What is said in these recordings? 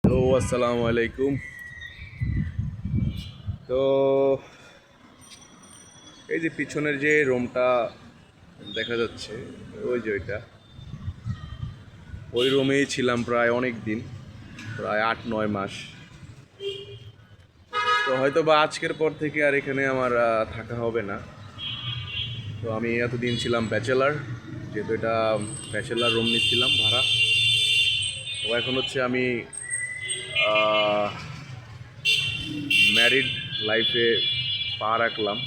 তো আসসালামু আলাইকুম। তো এই যে পিছনের যে রুমটা দেখা যাচ্ছে, ওই যে ওই রুমেই ছিলাম প্রায় অনেক দিন, প্রায় 8-9 মাস। তো হয়তো বা আজকের পর থেকে আর এখানে আমার থাকা হবে না। তো আমি এতদিন ছিলাম ব্যাচেলার, যেহেতু এটা ব্যাচেলার রুম নিচ্ছিলাম ভাড়া। তো এখন হচ্ছে আমি ম্যারিড লাইফে পা রাখলাম।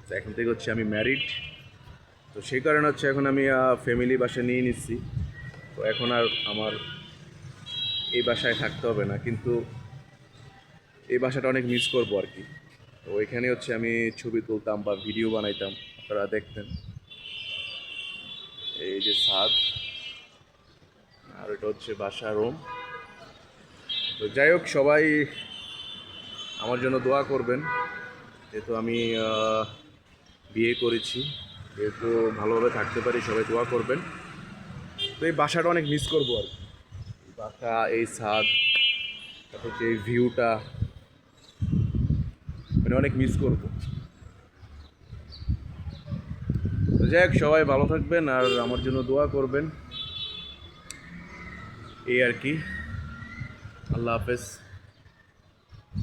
তো এখন থেকে হচ্ছে আমি ম্যারিড। তো সেই কারণে হচ্ছে এখন আমি ফ্যামিলি বাসা নিয়ে নিচ্ছি। তো এখন আর আমার এই বাসায় থাকতে হবে না, কিন্তু এই বাসাটা অনেক মিস করবো আর কি। তো ওইখানে হচ্ছে আমি ছবি তুলতাম বা ভিডিও বানাইতাম, আপনারা দেখতেন। এই যে ছাদ, আর এটা হচ্ছে বাসা রুম। তো যাই হোক, সবাই আমার জন্য দোয়া করবেন, যেহেতু আমি বিয়ে করেছি, যেহেতু ভালোভাবে থাকতে পারি, সবাই দোয়া করবেন। তো এই বাসাটা অনেক মিস করবো আর কি। এই বাসা, এই ছাদ, তারপর হচ্ছে এই ভিউটা, মানে অনেক মিস করবো। তো যাই হোক, সবাই ভালো থাকবেন আর আমার জন্য দোয়া করবেন, এই আর কি। আল্লাহ হাফেজ।